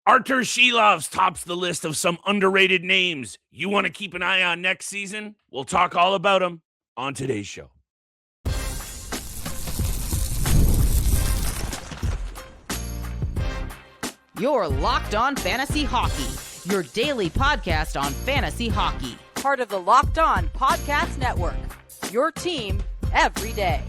Artur Silov tops the list of some underrated names you want to keep an eye on next season. We'll talk all about them on today's show. You're Locked On Fantasy Hockey, your daily podcast on fantasy hockey. Part of the Locked On Podcast Network, your team every day.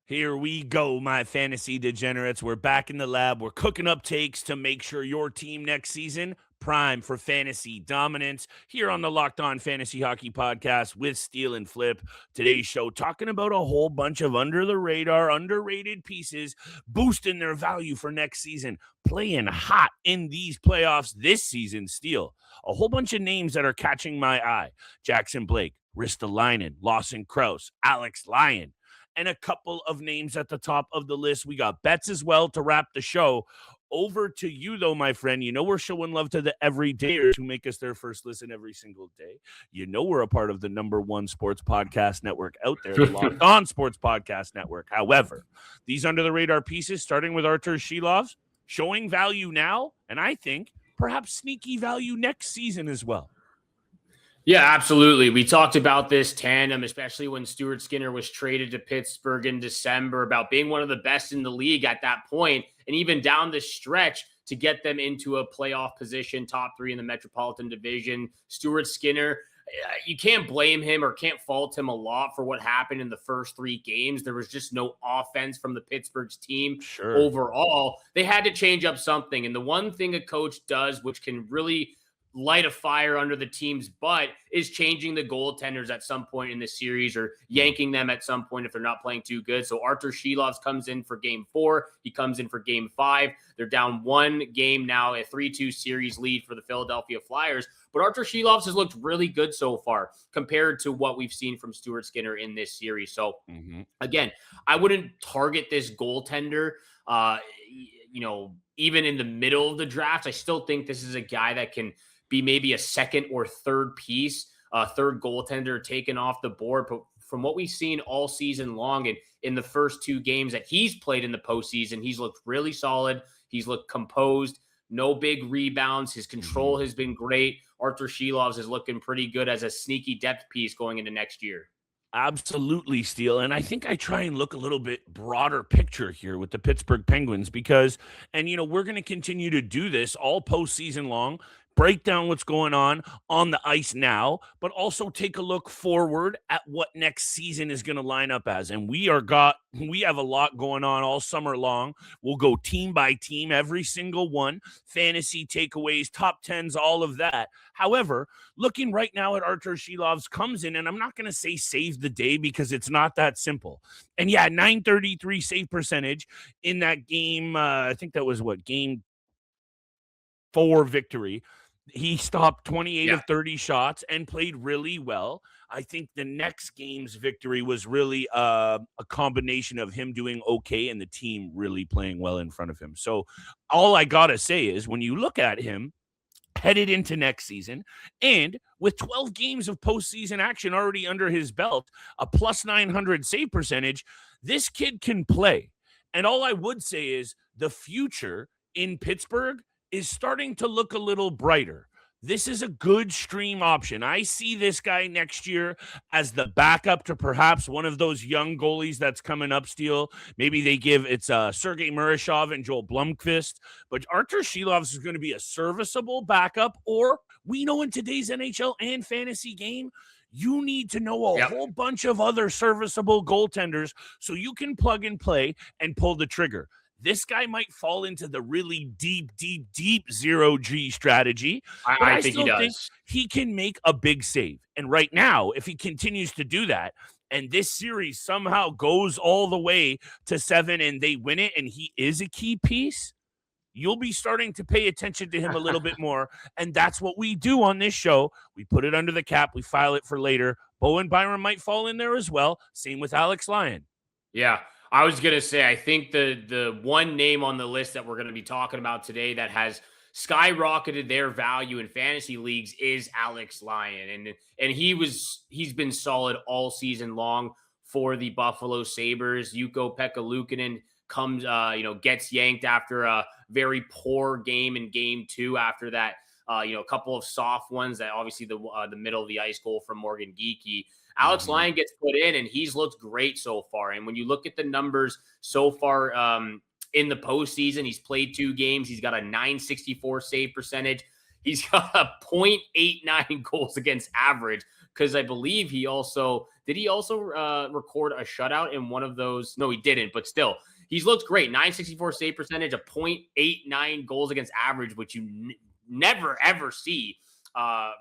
Here we go, my fantasy degenerates. We're back in the lab. We're cooking up takes to make sure your team next season prime for fantasy dominance here on the Locked On Fantasy Hockey Podcast with Steel and Flip. Today's show talking about a whole bunch of under-the-radar, underrated pieces, boosting their value for next season, playing hot in these playoffs this season. Steel, a whole bunch of names that are catching my eye. Jackson Blake, Ristolainen, Lawson Crouse, Alex Lyon, and a couple of names at the top of the list. We got bets as well to wrap the show. Over to you, though, my friend. You know we're showing love to the everydayers who make us their first listen every single day. You know we're a part of the #1 sports podcast network out there, the Locked On Sports Podcast Network. However, these under-the-radar pieces, starting with Artur Silov, showing value now, and I think perhaps sneaky value next season as well. Yeah, absolutely. We talked about this tandem, especially when Stuart Skinner was traded to Pittsburgh in December, about being one of the best in the league at that point, and even down the stretch to get them into a playoff position, top 3 in the Metropolitan Division. Stuart Skinner, you can't blame him or can't fault him a lot for what happened in the first 3 games. There was just no offense from the Pittsburgh's team overall. They had to change up something, and the one thing a coach does, which can really light a fire under the team's butt, is changing the goaltenders at some point in the series or yanking them at some point if they're not playing too good. So Artur Silov comes in for game 4. He comes in for game 5. They're down 1 game now, a 3-2 series lead for the Philadelphia Flyers. But Artur Silov has looked really good so far compared to what we've seen from Stuart Skinner in this series. So again, I wouldn't target this goaltender, even in the middle of the draft. I still think this is a guy that can be maybe a second or third piece, third goaltender taken off the board. But from what we've seen all season long and in the first 2 games that he's played in the postseason, he's looked really solid. He's looked composed, no big rebounds. His control has been great. Artur Silov is looking pretty good as a sneaky depth piece going into next year. Absolutely, Steel. And I think I try and look a little bit broader picture here with the Pittsburgh Penguins because, we're going to continue to do this all postseason long, break down what's going on the ice now, but also take a look forward at what next season is going to line up as. And we have a lot going on all summer long. We'll go team by team, every single one, fantasy takeaways, top 10s, all of that. However, looking right now at Artur Silov comes in, and I'm not going to say save the day because it's not that simple. And yeah, .933 save percentage in that game. I think that was game 4 victory. He stopped 28 of 30 shots and played really well. I think the next game's victory was really a combination of him doing okay and the team really playing well in front of him. So all I got to say is when you look at him headed into next season and with 12 games of postseason action already under his belt, a plus 900 save percentage, this kid can play. And all I would say is the future in Pittsburgh is starting to look a little brighter. This is a good stream option. I see this guy next year as the backup to perhaps one of those young goalies that's coming up, Steel. Maybe they give it's Sergei Murashov and Joel Blomqvist, but Artur Silov is going to be a serviceable backup, or we know in today's NHL and fantasy game, you need to know a whole bunch of other serviceable goaltenders so you can plug and play and pull the trigger. This guy might fall into the really deep 0G strategy. I think he does. Think he can make a big save. And right now, if he continues to do that, and this series somehow goes all the way to 7 and they win it, and he is a key piece, you'll be starting to pay attention to him a little bit more. And that's what we do on this show. We put it under the cap. We file it for later. Bowen Byram might fall in there as well. Same with Alex Lyon. Yeah. I was going to say, I think the one name on the list that we're going to be talking about today that has skyrocketed their value in fantasy leagues is Alex Lyon. And he's been solid all season long for the Buffalo Sabres. Ukko-Pekka Luukkonen comes, gets yanked after a very poor game in game 2 after that, a couple of soft ones that obviously the middle of the ice goal from Morgan Geekie. Alex Lyon gets put in, and he's looked great so far. And when you look at the numbers so far in the postseason, he's played 2 games. He's got a .964 save percentage. He's got a .89 goals against average, because I believe he also record a shutout in one of those? No, he didn't, but still, he's looked great. .964 save percentage, a .89 goals against average, which you never, ever see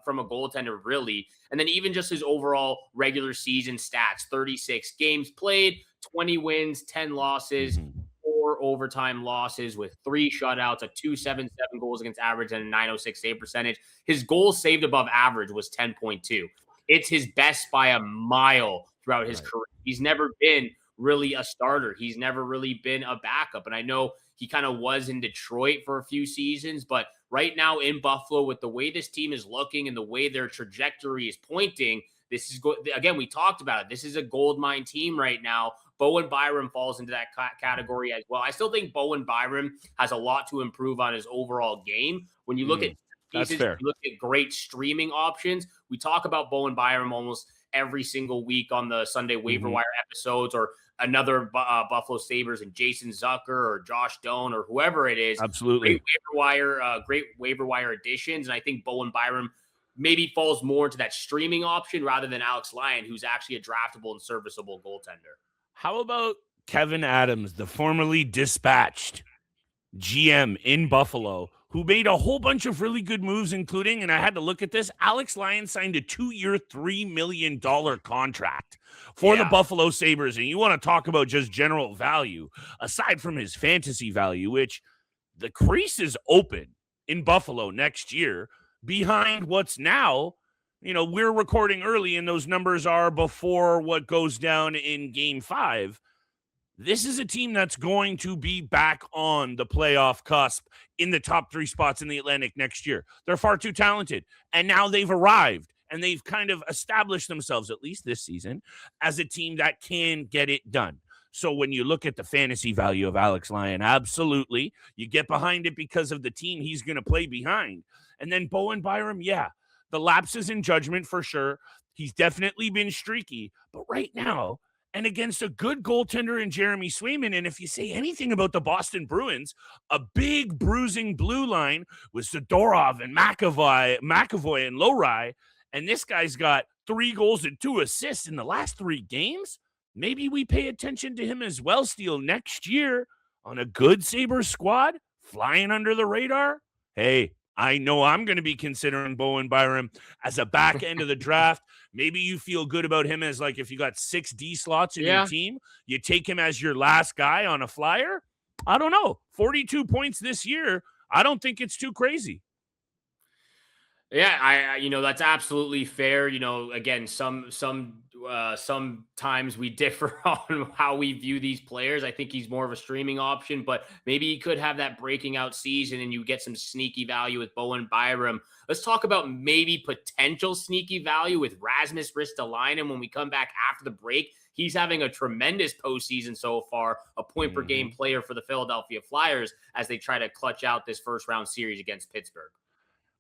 from a goaltender, really. And then even just his overall regular season stats, 36 games played, 20 wins, 10 losses, 4 overtime losses with 3 shutouts, a .277 goals against average, and a .906 save percentage. His goals saved above average was 10.2. It's his best by a mile throughout his career. He's never been really a starter. He's never really been a backup. And I know he kind of was in Detroit for a few seasons, but right now in Buffalo, with the way this team is looking and the way their trajectory is pointing, this is again, we talked about it. This is a goldmine team right now. Bowen Byram falls into that category as well. I still think Bowen Byram has a lot to improve on his overall game. When you look at pieces, you look at great streaming options. We talk about Bowen Byram almost every single week on the Sunday waiver wire episodes, or another Buffalo Sabres and Jason Zucker or Josh Doan or whoever it is. Absolutely. Great waiver wire additions. And I think Bowen Byram maybe falls more into that streaming option rather than Alex Lyon, who's actually a draftable and serviceable goaltender. How about Kevin Adams, the formerly dispatched GM in Buffalo, who made a whole bunch of really good moves, including, and I had to look at this, Alex Lyon signed a 2-year, $3 million contract for the Buffalo Sabres. And you want to talk about just general value, aside from his fantasy value, which the crease is open in Buffalo next year behind what's now, we're recording early and those numbers are before what goes down in game 5. This is a team that's going to be back on the playoff cusp in the top 3 spots in the Atlantic next year. They're far too talented. And now they've arrived and they've kind of established themselves, at least this season, as a team that can get it done. So when you look at the fantasy value of Alex Lyon, absolutely, you get behind it because of the team he's going to play behind. And then Bowen Byram, the lapses in judgment for sure. He's definitely been streaky. But right now, and against a good goaltender in Jeremy Swayman, and if you say anything about the Boston Bruins, a big bruising blue line with Zadorov and McAvoy and Lowry, and this guy's got 3 goals and 2 assists in the last 3 games. Maybe we pay attention to him as well, Steele, next year on a good Sabres squad, flying under the radar. Hey, I know I'm going to be considering Bowen Byram as a back end of the draft. Maybe you feel good about him as, like, if you got 6 D slots in your team, you take him as your last guy on a flyer. I don't know. 42 points this year. I don't think it's too crazy. Yeah, I that's absolutely fair. Again, sometimes we differ on how we view these players. I think he's more of a streaming option, but maybe he could have that breaking out season and you get some sneaky value with Bowen Byram. Let's talk about maybe potential sneaky value with Rasmus Ristolainen when we come back after the break. He's having a tremendous postseason so far, a point-per-game player for the Philadelphia Flyers as they try to clutch out this first-round series against Pittsburgh.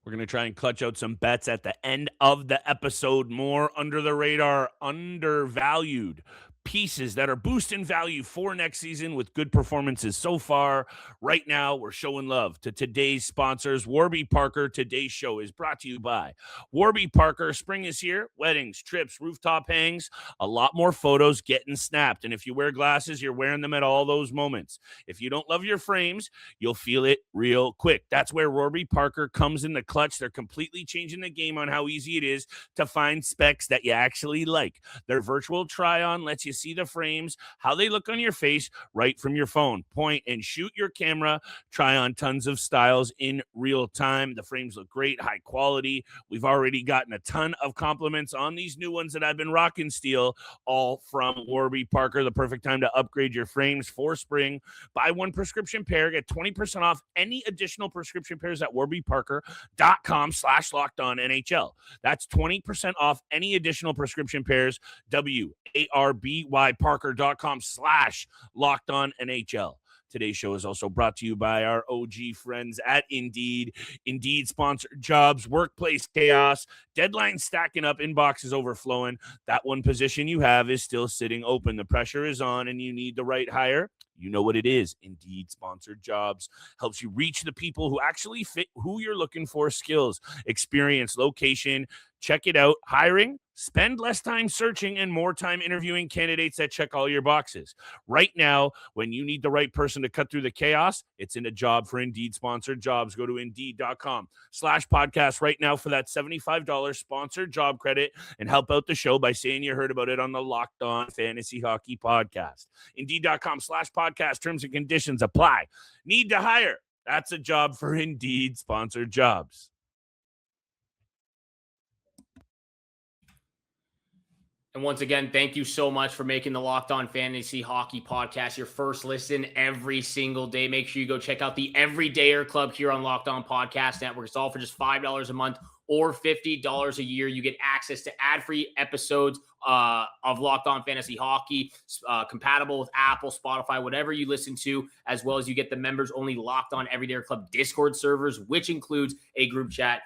We're going to try and clutch out some bets at the end of the episode. More under the radar, undervalued pieces that are boosting value for next season with good performances so far. Right now, we're showing love to today's sponsors. Warby Parker. Today's show is brought to you by Warby Parker. Spring is here. Weddings, trips, rooftop hangs, a lot more photos getting snapped. And if you wear glasses, you're wearing them at all those moments. If you don't love your frames, you'll feel it real quick. That's where Warby Parker comes in the clutch. They're completely changing the game on how easy it is to find specs that you actually like. Their virtual try-on lets you see the frames, how they look on your face right from your phone. Point and shoot your camera. Try on tons of styles in real time. The frames look great, high quality. We've already gotten a ton of compliments on these new ones that I've been rocking, Steel, all from Warby Parker. The perfect time to upgrade your frames for spring. Buy 1 prescription pair, get 20% off any additional prescription pairs at warbyparker.com/lockedonnhl. That's 20% off any additional prescription pairs. WARBYPARKER.com/lockedonnhl. typarker.com/LockedOnNHL. Today's show is also brought to you by our OG friends at Indeed. Indeed sponsored jobs, workplace chaos, deadlines stacking up, inboxes overflowing. That one position you have is still sitting open. The pressure is on and you need the right hire. You know what it is. Indeed sponsored jobs helps you reach the people who actually fit who you're looking for: skills, experience, location. Check it out. Hiring, spend less time searching and more time interviewing candidates that check all your boxes. Right now, when you need the right person to cut through the chaos, it's in a job for Indeed sponsored jobs. Go to Indeed.com/podcast right now for that $75 sponsored job credit and help out the show by saying you heard about it on the Locked On Fantasy Hockey Podcast. Indeed.com/podcast. Terms and conditions apply. Need to hire? That's a job for Indeed sponsored jobs. And once again, thank you so much for making the Locked On Fantasy Hockey Podcast your first listen every single day. Make sure you go check out the Everydayer Club here on Locked On Podcast Network. It's all for just $5 a month or $50 a year. You get access to ad-free episodes of Locked On Fantasy Hockey, compatible with Apple, Spotify, whatever you listen to, as well as you get the members-only Locked On Everydayer Club Discord servers, which includes a group chat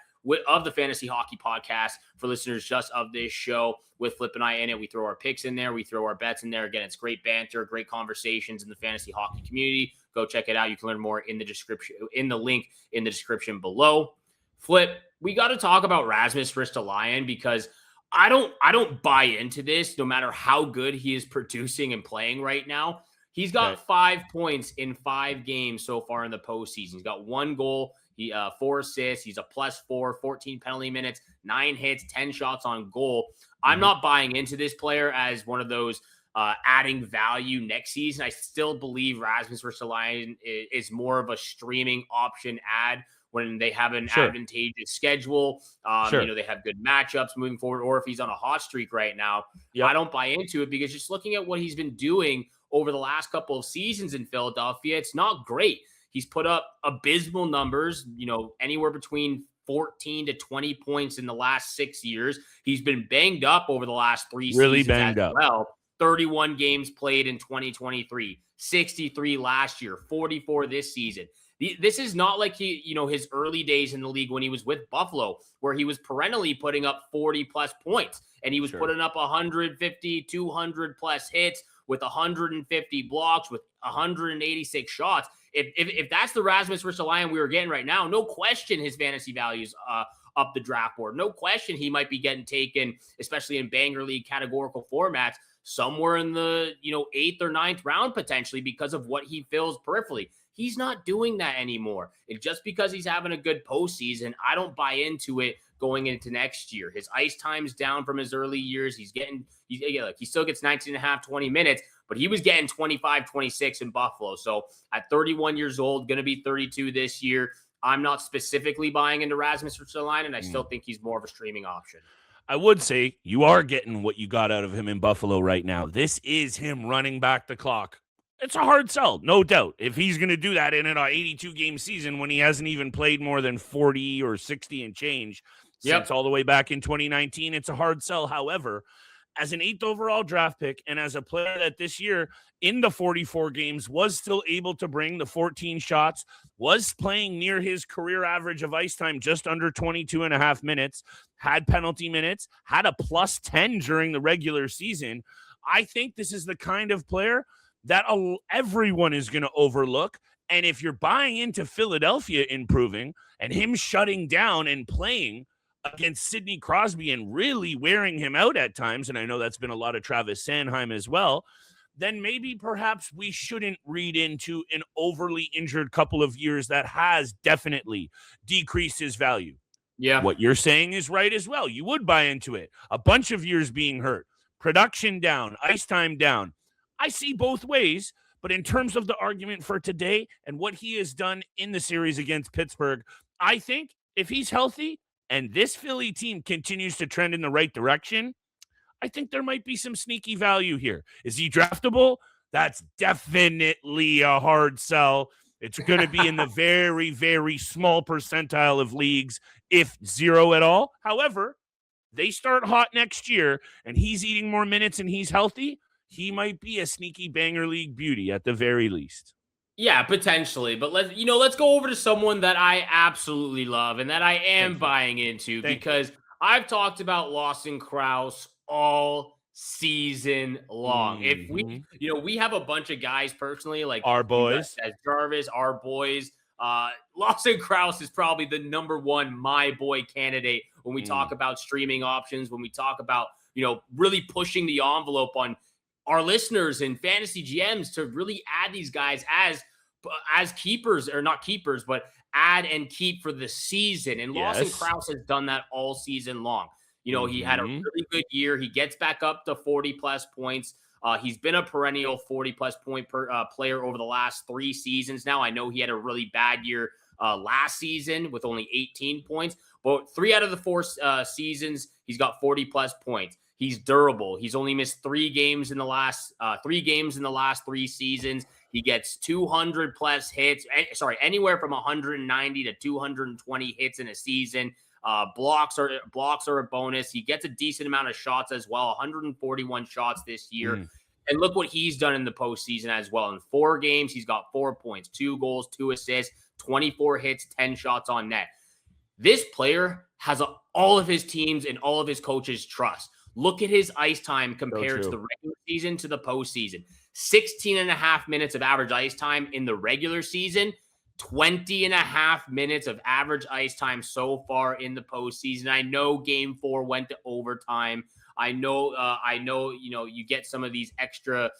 of the Fantasy Hockey Podcast for listeners just of this show with Flip and I in it. We throw our picks in there. We throw our bets in there. Again, it's great banter, great conversations in the fantasy hockey community. Go check it out. You can learn more in the description, in the link in the description below. Flip, we got to talk about Rasmus Ristolainen because I don't buy into this no matter how good he is producing and playing right now. He's got 5 points in 5 games so far in the postseason. He's got 1 goal. 4 assists. He's a +4, 14 penalty minutes, 9 hits, 10 shots on goal. I'm not buying into this player as one of those adding value next season. I still believe Rasmus Ristolainen is more of a streaming option add when they have an advantageous schedule. You know, they have good matchups moving forward, or if he's on a hot streak right now. I don't buy into it because just looking at what he's been doing over the last couple of seasons in Philadelphia, it's not great. He's put up abysmal numbers, you know, anywhere between 14 to 20 points in the last 6 years. He's been banged up over the last 3 really seasons banged as up. well. 31 games played in 2023, 63 last year, 44 this season. This is not like his early days in the league when he was with Buffalo, where he was perennially putting up 40 plus points and he was putting up 150, 200 plus hits with 150 blocks, with 186 shots. If that's the Rasmus Ristolainen we were getting right now, no question his fantasy values up the draft board. No question he might be getting taken, especially in banger league categorical formats, somewhere in the 8th or 9th round potentially because of what he fills peripherally. He's not doing that anymore. And just because he's having a good postseason, I don't buy into it going into next year. His ice time's down from his early years. He still gets 19 and a half, 20 minutes, but he was getting 25, 26 in Buffalo. So at 31 years old, going to be 32 this year, I'm not specifically buying into Rasmus Ristolainen, and I still think he's more of a streaming option. I would say you are getting what you got out of him in Buffalo right now. This is him running back the clock. It's a hard sell, no doubt. If he's going to do that in an 82-game season when he hasn't even played more than 40 or 60 and change since all the way back in 2019, it's a hard sell. However, as an 8th overall draft pick and as a player that this year in the 44 games was still able to bring the 14 shots, was playing near his career average of ice time, just under 22 and a half minutes, had penalty minutes, had a +10 during the regular season. I think this is the kind of player that everyone is going to overlook. And if you're buying into Philadelphia improving and him shutting down and playing against Sidney Crosby and really wearing him out at times, and I know that's been a lot of Travis Sanheim as well, then maybe perhaps we shouldn't read into an overly injured couple of years that has definitely decreased his value. Yeah. What you're saying is right as well. You would buy into it. A bunch of years being hurt, production down, ice time down. I see both ways, but in terms of the argument for today and what he has done in the series against Pittsburgh, I think if he's healthy and this Philly team continues to trend in the right direction, I think there might be some sneaky value here. Is he draftable? That's definitely a hard sell. It's going to be in the very, very small percentile of leagues, if zero at all. However, they start hot next year and he's eating more minutes and he's healthy. he might be a sneaky banger league beauty at the very least. Yeah, potentially. But let's go over to someone that I absolutely love and that I am buying into because I've talked about Lawson Crouse all season long. If we have a bunch of guys personally, like our boys, Jarvis, our boys. Lawson Crouse is probably the number one my boy candidate when we talk about streaming options, when we talk about, really pushing the envelope on our listeners and fantasy GMs to really add these guys as keepers, or not keepers, but add and keep for the season. And Lawson Crouse has done that all season long. He had a really good year. He gets back up to 40 plus points. He's been a perennial 40 plus point player over the last 3 seasons. Now, I know he had a really bad year last season with only 18 points, but 3 out of the 4 seasons, he's got 40 plus points. He's durable. He's only missed 3 games in the last 3 seasons. He gets 200 plus hits. Anywhere from 190 to 220 hits in a season. Blocks are a bonus. He gets a decent amount of shots as well. 141 shots this year. And look what he's done in the postseason as well. In 4 games, he's got 4 points, 2 goals, 2 assists, 24 hits, 10 shots on net. This player has all of his teams and all of his coaches' trust. Look at his ice time compared to the regular season to the postseason. 16 and a half minutes of average ice time in the regular season, 20 and a half minutes of average ice time so far in the postseason. I know game 4 went to overtime. I know, you get some of these extra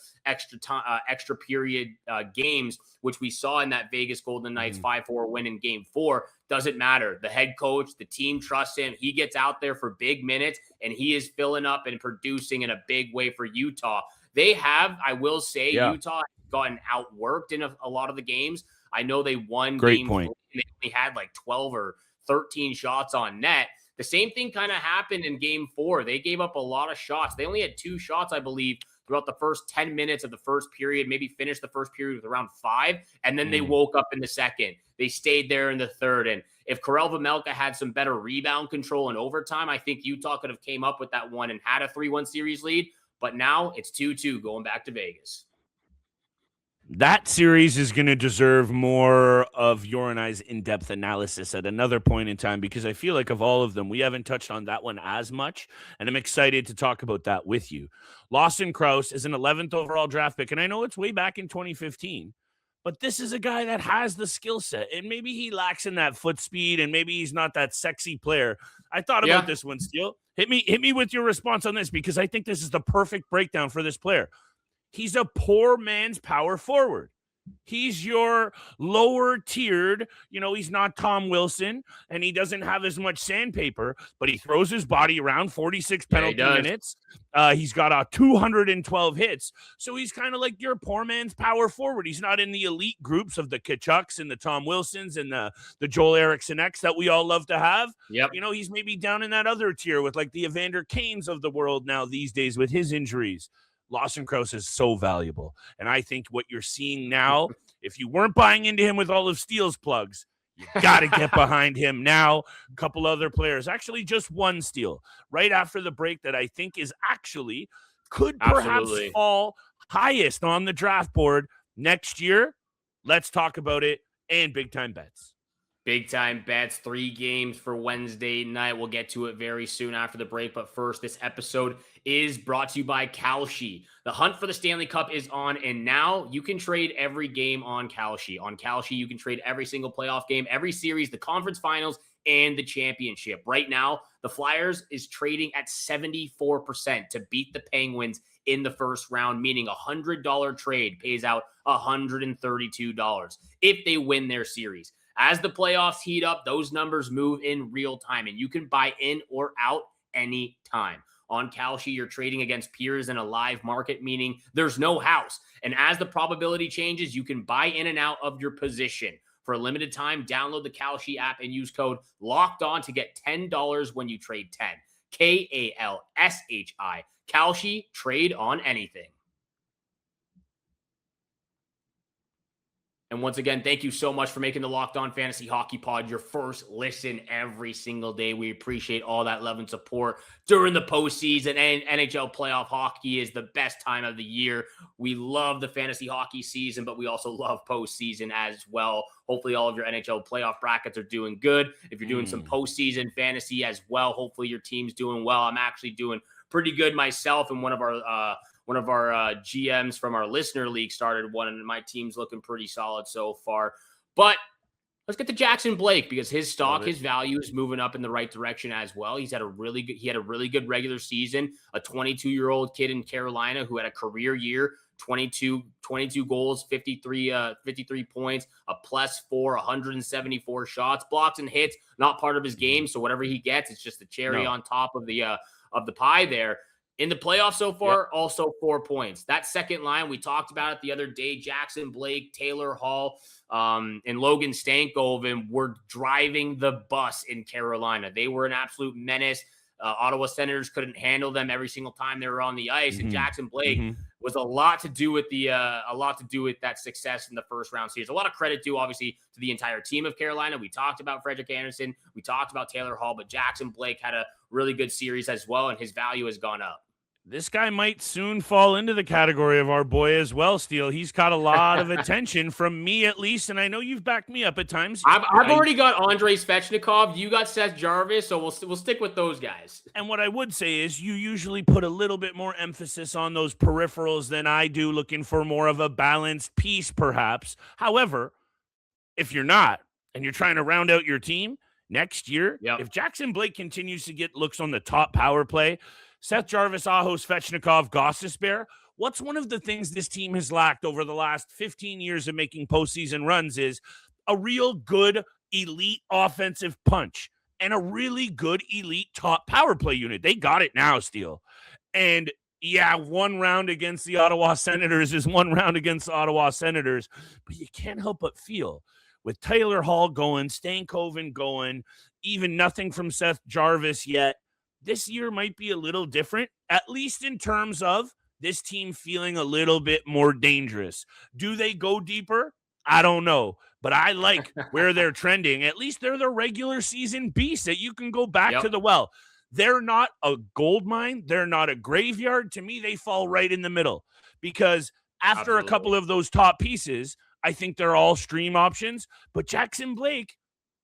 period games, which we saw in that Vegas Golden Knights 5-4 win in game 4. Doesn't matter. The head coach, the team trusts him. He gets out there for big minutes, and he is filling up and producing in a big way for Utah. They have, I will say, Utah has gotten outworked in a lot of the games. I know they won. Great point. They only had like 12 or 13 shots on net. The same thing kind of happened in game 4. They gave up a lot of shots. They only had 2 shots, I believe, throughout the first 10 minutes of the first period, maybe finished the first period with around 5, and then they woke up in the second. They stayed there in the third. And if Karel Vejmelka had some better rebound control in overtime, I think Utah could have came up with that one and had a 3-1 series lead. But now it's 2-2 going back to Vegas. That series is going to deserve more of your and I's in-depth analysis at another point in time, because I feel like of all of them, we haven't touched on that one as much, and I'm excited to talk about that with you. Lawson Crouse is an 11th overall draft pick, and I know it's way back in 2015, but this is a guy that has the skill set, and maybe he lacks in that foot speed, and maybe he's not that sexy player. I thought about this one, Steele. Hit me with your response on this, because I think this is the perfect breakdown for this player. He's a poor man's power forward. He's your lower tiered, he's not Tom Wilson, and he doesn't have as much sandpaper, but he throws his body around. 46 penalty minutes. He's got 212 hits. So he's kind of like your poor man's power forward. He's not in the elite groups of the Kachucks and the Tom Wilsons and the Joel Eriksson-X that we all love to have. Yep. He's maybe down in that other tier with like the Evander Kanes of the world now these days with his injuries. Lawson Crouse is so valuable. And I think what you're seeing now, if you weren't buying into him with all of Steele's plugs, you got to get behind him now. A couple other players, actually just one Steele right after the break that I think is could perhaps fall highest on the draft board next year. Let's talk about it and big time bets. Big time bets, 3 games for Wednesday night. We'll get to it very soon after the break. But first, this episode is brought to you by Kalshi. The hunt for the Stanley Cup is on, and now you can trade every game on Kalshi. On Kalshi, you can trade every single playoff game, every series, the conference finals, and the championship. Right now, the Flyers is trading at 74% to beat the Penguins in the first round, meaning a $100 trade pays out $132 if they win their series. As the playoffs heat up, those numbers move in real time, and you can buy in or out any time. On Kalshi, you're trading against peers in a live market, meaning there's no house. And as the probability changes, you can buy in and out of your position. For a limited time, download the Kalshi app and use code LOCKEDON to get $10 when you trade 10. Kalshi. Kalshi, trade on anything. And once again, thank you so much for making the Locked On Fantasy Hockey Pod your first listen every single day. We appreciate all that love and support during the postseason, and NHL playoff hockey is the best time of the year. We love the fantasy hockey season, but we also love postseason as well. Hopefully all of your NHL playoff brackets are doing good. If you're doing some postseason fantasy as well, hopefully your team's doing well. I'm actually doing pretty good myself, and one of our GMs from our listener league started one, and my team's looking pretty solid so far. But let's get to Jackson Blake, because his stock, his value is moving up in the right direction as well. He had a really good regular season, a 22-year-old kid in Carolina who had a career year, 22 goals, 53 points, a +4, 174 shots, blocks and hits, not part of his game. So whatever he gets, it's just the cherry on top of the pie there. In the playoffs so far, also 4 points. That second line, we talked about it the other day, Jackson Blake, Taylor Hall, and Logan Stankoven were driving the bus in Carolina. They were an absolute menace. Ottawa Senators couldn't handle them every single time they were on the ice, and Jackson Blake was a lot to do with that success in the first round series. A lot of credit due, obviously, to the entire team of Carolina. We talked about Frederik Andersen, we talked about Taylor Hall, but Jackson Blake had a really good series as well, and his value has gone up. This guy might soon fall into the category of our boy as well, Steele. He's caught a lot of attention from me, at least, and I know you've backed me up at times. I've already got Andrei Svechnikov. You got Seth Jarvis, so we'll stick with those guys. And what I would say is you usually put a little bit more emphasis on those peripherals than I do, looking for more of a balanced piece, perhaps. However, if you're not, and you're trying to round out your team next year, if Jackson Blake continues to get looks on the top power play, Seth Jarvis, Aho, Svechnikov, Gostisbehere, what's one of the things this team has lacked over the last 15 years of making postseason runs is a real good elite offensive punch and a really good elite top power play unit. They got it now, Steele. And yeah, one round against the Ottawa Senators is one round against the Ottawa Senators, but you can't help but feel with Taylor Hall going, Stankoven going, even nothing from Seth Jarvis yet, this year might be a little different, at least in terms of this team feeling a little bit more dangerous. Do they go deeper? I don't know, but I like where they're trending. At least they're the regular season beast that you can go back to the well. They're not a gold mine. They're not a graveyard. To me, they fall right in the middle, because after a couple of those top pieces, I think they're all stream options. But Jackson Blake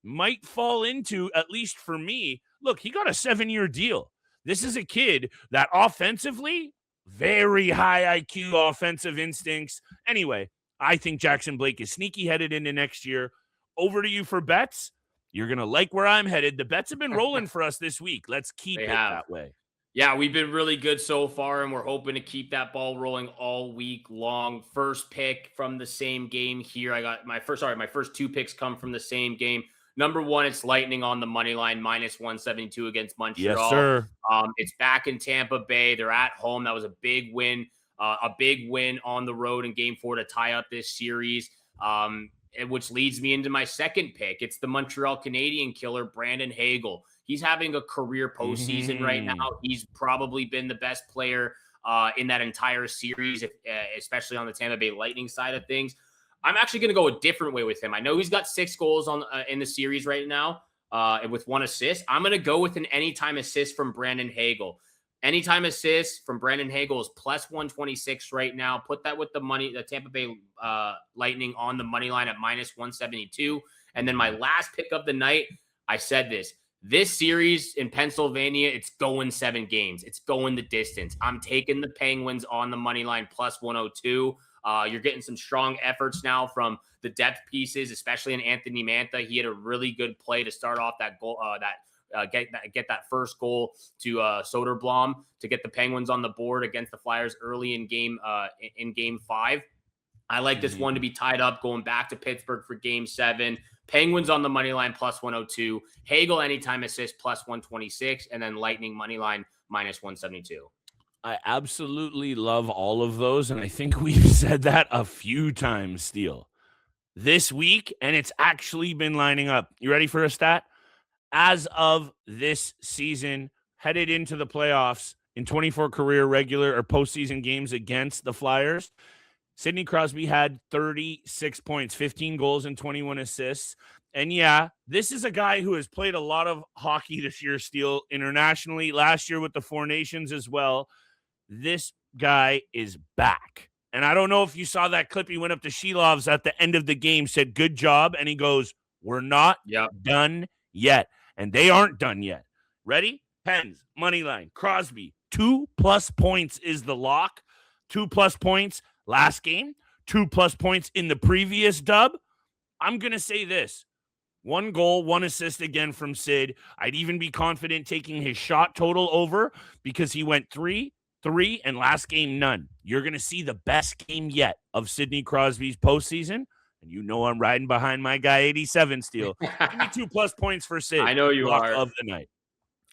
might fall into, at least for me, look, he got a 7-year deal. This is a kid that offensively, very high IQ offensive instincts. Anyway, I think Jackson Blake is sneaky headed into next year. Over to you for bets. You're going to like where I'm headed. The bets have been rolling for us this week. Let's keep it that way. Yeah, we've been really good so far, and we're hoping to keep that ball rolling all week long. First pick from the same game here. I got my first two picks come from the same game. Number one, it's Lightning on the money line, -172 against Montreal. Yes, sir. It's back in Tampa Bay. They're at home. That was a big win on the road in Game 4 to tie up this series, which leads me into my second pick. It's the Montreal Canadian killer, Brandon Hagel. He's having a career postseason right now. He's probably been the best player in that entire series, especially on the Tampa Bay Lightning side of things. I'm actually going to go a different way with him. I know he's got 6 goals in the series right now with 1 assist. I'm going to go with an anytime assist from Brandon Hagel. Anytime assist from Brandon Hagel is +126 right now. Put that with the Tampa Bay Lightning on the money line at -172. And then my last pick of the night, I said this series in Pennsylvania, it's going 7 games. It's going the distance. I'm taking the Penguins on the money line +102. You're getting some strong efforts now from the depth pieces, especially in Anthony Mantha. He had a really good play to start off that goal, get that first goal to Soderblom to get the Penguins on the board against the Flyers early in game 5. I like this one to be tied up going back to Pittsburgh for Game 7. Penguins on the money line +102. Hagel anytime assist +126, and then Lightning money line -172. I absolutely love all of those, and I think we've said that a few times, Steele, this week, and it's actually been lining up. You ready for a stat? As of this season, headed into the playoffs in 24 career regular or postseason games against the Flyers, Sidney Crosby had 36 points, 15 goals, and 21 assists. And yeah, this is a guy who has played a lot of hockey this year, Steel, internationally, last year with the Four Nations as well. This guy is back. And I don't know if you saw that clip. He went up to Silovs at the end of the game, said, good job. And he goes, we're not done yet. And they aren't done yet. Ready? Pens, money line, Crosby, 2+ points is the lock. 2+ points last game, 2+ points in the previous dub. I'm going to say this. 1 goal, 1 assist again from Sid. I'd even be confident taking his shot total over because he went 3, and last game, none. You're going to see the best game yet of Sidney Crosby's postseason. And you know I'm riding behind my guy, 87 Steel. Give me 2+ points for Sid. I know you Lock are. of the night.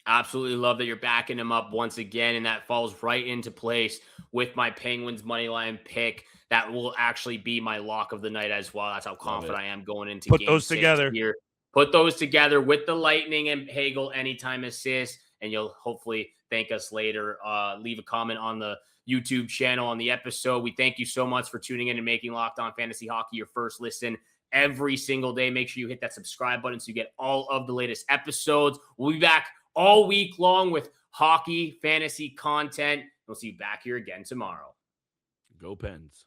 Absolutely love that you're backing him up once again, and that falls right into place with my Penguins moneyline pick. That will actually be my lock of the night as well. That's how confident I am going into Put game those 6 together. here. Put those together with the Lightning and Hagel anytime assist, and you'll hopefully thank us later. Leave a comment on the YouTube channel on the episode. We thank you so much for tuning in and making Locked On Fantasy Hockey your first listen every single day. Make sure you hit that subscribe button so you get all of the latest episodes. We'll be back all week long with hockey fantasy content. We'll see you back here again tomorrow. Go Pens.